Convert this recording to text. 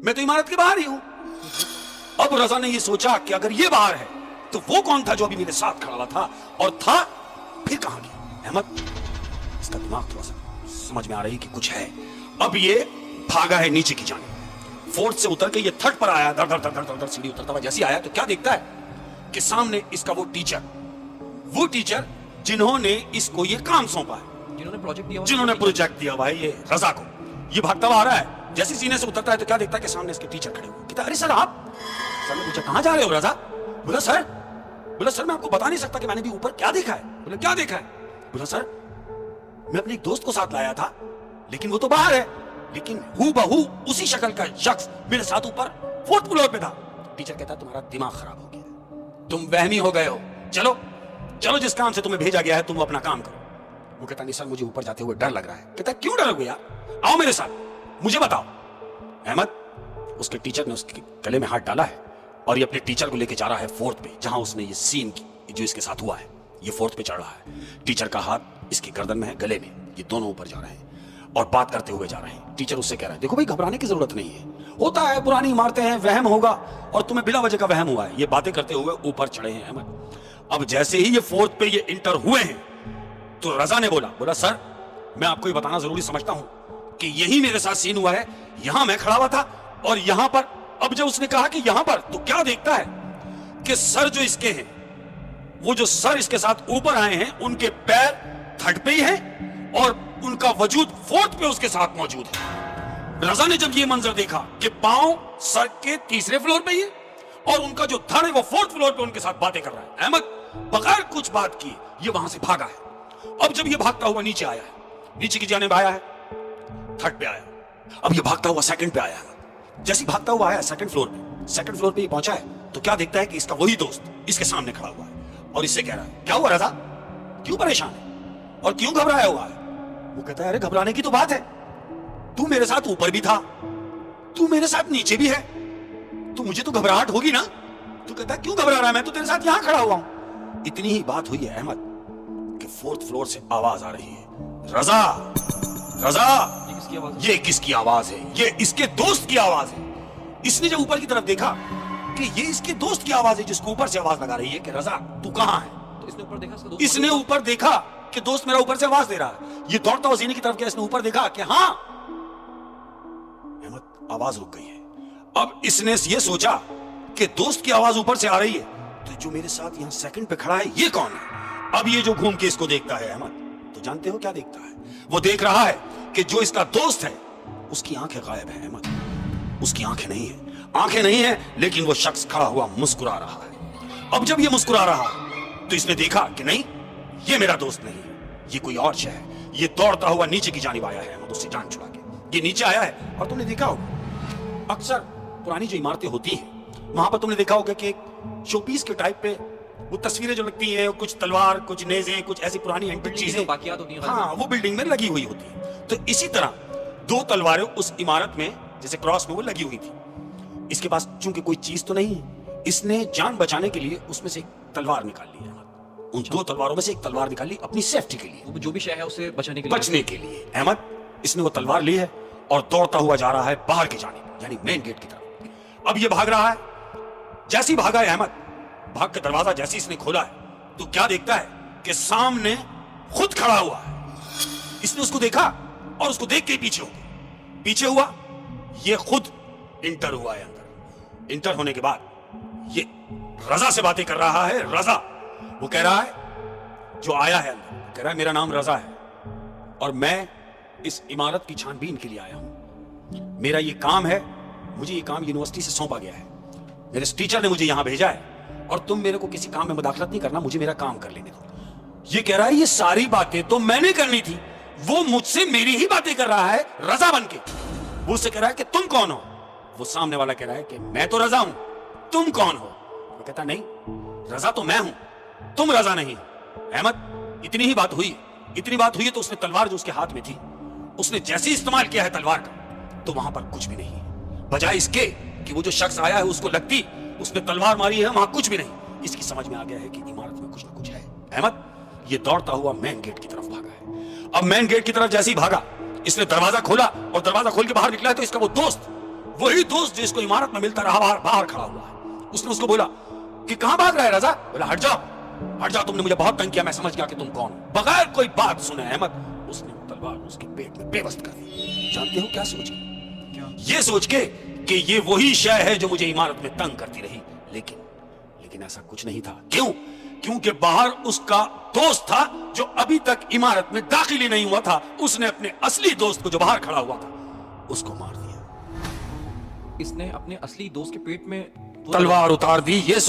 मैं तो इमारत के बाहर ही हूं। अब रजा ने ये सोचा कि अगर ये बाहर है तो वो कौन था जो अभी मेरे साथ खड़ा हुआ था, और था फिर कहां गया? अहमद, इसका दिमाग थोड़ा सा समझ में आ रही कि कुछ है। अब ये भागा है नीचे की जाने, फोर्थ से उतर के ये थर्ड पर आया, धड़ धड़ धड़ धड़ धड़ सीढ़ी उतरता हुआ। जैसे आया तो क्या देखता है कि सामने इसका वो टीचर जिन्होंने इसको ये काम सौंपा है, जिन्होंने प्रोजेक्ट दिया भाई ये रजा को। ये भागता हुआ आ रहा है, जैसे सीने से उतरता है तो क्या देखता है कि सामने इसके टीचर खड़े हुए। कहता अरे सर आप। सर ने पूछा कहां जा रहे हो रजा? बोला सर मैं आपको बता नहीं सकता कि मैंने भी ऊपर क्या देखा है। बोला क्या देखा है? बोला सर मैं अपने एक दोस्त को साथ लाया था, लेकिन वो तो बाहर है, लेकिन हूबहू उसी शक्ल का शख्स मेरे साथ ऊपर फोर्थ फ्लोर पे था। टीचर कहता तुम्हारा दिमाग खराब हो गया, तुम वहमी हो गए हो, चलो जिस काम से तुम्हें भेजा गया है तुम अपना काम करो। वो कहता नहीं सर मुझे ऊपर जाते हुए डर लग रहा है। कहता क्यों डर हो यार, आओ मेरे साथ, मुझे बताओ। अहमद, उसके टीचर ने उसके गले में हाथ डाला है और ये अपने टीचर को लेके जा रहा है फोर्थ पे, जहां उसने ये सीन की जो इसके साथ हुआ है। ये फोर्थ पे चढ़ रहा है, टीचर का हाथ इसकी गर्दन में है, गले में। ये दोनों ऊपर जा रहे हैं और बात करते हुए जा रहे हैं। टीचर उससे कह रहा है देखो भाई घबराने की जरूरत नहीं है, होता है, पुरानी इमारतें हैं, वहम होगा, और तुम्हें बिना वजह का वहम हुआ है। ये बातें करते हुए ऊपर चढ़े हैं अहमद। अब जैसे ही ये फोर्थ पे ये इंटर हुए हैं तो रजा ने बोला सर मैं आपको ये बताना जरूरी समझता हूं कि यही मेरे साथ सीन हुआ है, यहां मैं खड़ा हुआ था और यहां पर। अब जब उसने कहा कि यहां पर, तो क्या देखता है कि सर जो इसके हैं, वो जो सर इसके साथ ऊपर आए हैं, उनके पैर थर्ड पे ही हैं और उनका वजूद फोर्थ पे उसके साथ मौजूद है। रजा ने जब ये मंजर देखा कि पांव सर के तीसरे फ्लोर पे ही है और उनका जो धड़ है वो फोर्थ फ्लोर पे उनके साथ बातें कर रहा है। अहमद बगैर कुछ बात किए ये वहां से भागा है। अब जब ये भागता हुआ नीचे आया है, नीचे की जानिब आया है, थर्ड पे आया, अब ये भागता हुआ सेकंड पे आया है। जैसे भागता हुआ आया सेकंड फ्लोर पे पहुंचा है तो क्या देखता है कि इसका वही दोस्त इसके सामने खड़ा हुआ है और इससे कह रहा है क्या हुआ रजा, क्यों परेशान है और क्यों घबराया हुआ है? वो कहता है अरे घबराने की तो बात है, तू मेरे साथ ऊपर भी था, तू मेरे साथ नीचे भी है, तो मुझे तो घबराहट होगी ना। तू कहता है क्यों घबरा रहा है, मैं तो तेरे साथ यहां खड़ा हुआ हूं। इतनी ही बात हुई है अहमद कि फोर्थ फ्लोर से आवाज आ रही है, रजा ये किसकी आवाज है? ये इसके दोस्त की आवाज है। इसने जब ऊपर की तरफ देखा कि ये इसके दोस्त की आवाज है जिसको ऊपर से आवाज लगा रही है कि रजा तू कहां है। तो इसने ऊपर देखा कि दोस्त मेरा ऊपर से आवाज दे रहा है। ये दौड़ता हुआ सीने की तरफ गया, इसने ऊपर देखा कि हाँ, अहमद आवाज रुक गई है। अब इसने ये सोचा कि दोस्त की आवाज ऊपर से आ रही है, तो जो मेरे साथ यहां सेकंड पे खड़ा है ये कौन है? अब ये जो घूम के इसको देखता है अहमद, तो जानते हो क्या देखता है? वो देख रहा है कि जो इसका दोस्त है उसकी आंखें गायब है अहमद, उसकी आंखें नहीं है, लेकिन वो शख्स खड़ा हुआ मुस्कुरा रहा है। अब जब ये मुस्कुरा रहा तो इसने देखा कि नहीं ये मेरा दोस्त नहीं है, ये कोई और है। ये दौड़ता हुआ नीचे की जानिब आया है अहमद, उससे जान छुड़ा के ये नीचे आया है। और तुमने देखा होगा अक्सर पुरानी जो इमारतें होती हैं वहां पर तुमने देखा होगा कि एक शोपीस के टाइप पे वो तस्वीरें जो लगती हैं, कुछ तलवार, कुछ नेज़ें, कुछ ऐसी पुरानी एंटीक चीजें, हाँ, वो बिल्डिंग में लगी हुई होती है। तो इसी तरह दो तलवारें उस इमारत में जैसे क्रॉस में वो लगी हुई थी। इसके पास चूंकि कोई चीज तो नहीं है, इसने जान बचाने के लिए उसमें से एक तलवार निकाल ली है। उन दो तलवारों में से एक तलवार निकाल ली अपनी सेफ्टी के लिए, जो भी शय है उसे बचने के लिए। अहमद इसने वो तलवार ली है और दौड़ता हुआ जा रहा है बाहर की जानिब, यानी मेन गेट की तरफ। अब ये भाग रहा है, जैसे ही भागा है अहमद, भाग के दरवाजा जैसे इसने खोला है तो क्या देखता है कि सामने खुद खड़ा हुआ है। इसने उसको देखा और उसको देख के पीछे हुआ। ये खुद इंटर हुआ है अंदर। इंटर होने के बाद ये रजा से बातें कर रहा है। रजा, वो कह रहा है जो आया है अंदर, कह रहा है मेरा नाम रजा है और मैं इस इमारत की छानबीन के लिए आया हूं। मेरा ये काम है, मुझे ये काम यूनिवर्सिटी से सौंपा गया है, मेरे टीचर ने मुझे यहां भेजा है और तुम मेरे को किसी काम में मुदाखलत नहीं करना, मुझे मेरा काम कर लेने दो। ये कह रहा है ये सारी बातें तो मैंने करनी थी, वो मुझसे मेरी ही बातें कर रहा है रजा बन के। वो उससे कह रहा है कि तुम कौन हो? वो सामने वाला कह रहा है कि मैं तो रजा हूं, तुम कौन हो? वो कहता नहीं, रजा तो मैं हूं, तुम रजा नहीं। अहमद इतनी बात हुई तो उसने तलवार जो उसके हाथ में थी उसने जैसे इस्तेमाल किया है तलवार का, तो वहां पर कुछ भी नहीं है। बजाय इसके कि वो जो शख्स आया है उसको लगती, उसने तलवार मारी है, वहां कुछ भी नहीं। इसकी समझ में आ गया है कि इमारत में कुछ ना कुछ है। अहमद ये दौड़ता हुआ मेन गेट की तरफ भागा है। अब मेन गेट की तरफ जैसे ही भागा, इसने दरवाजा खोला और दरवाजा खोल के बाहर निकला है तो इसका वो दोस्त وہی دوست جو اس کو عمارت میں ملتا رہا باہر کھڑا ہوا ہے. اس نے اس کو بولا کہ کہاں بھاگ رہا ہے رضا؟ بولا ہٹ جاؤ تم نے مجھے بہت تنگ کیا, میں سمجھ گیا کہ تم کون ہو. بغیر کوئی بات سنے احمد اس نے تلوار اس کے پیٹ میں بے بست کر دی. جانتے ہو کیا سوچ کے؟ یہ سوچ کے کہ یہ وہی شے ہے جو مجھے عمارت میں تنگ کرتی رہی, لیکن ایسا کچھ نہیں تھا. کیوں؟ کیونکہ باہر اس کا دوست تھا جو ابھی تک عمارت میں داخل ہی نہیں ہوا تھا. اس نے اپنے اصلی دوست کو جو باہر کھڑا ہوا تھا اس کو مار دیا. اس نے اپنے اصلی دوست کے پیٹ میں تلوار اتار دی. یہ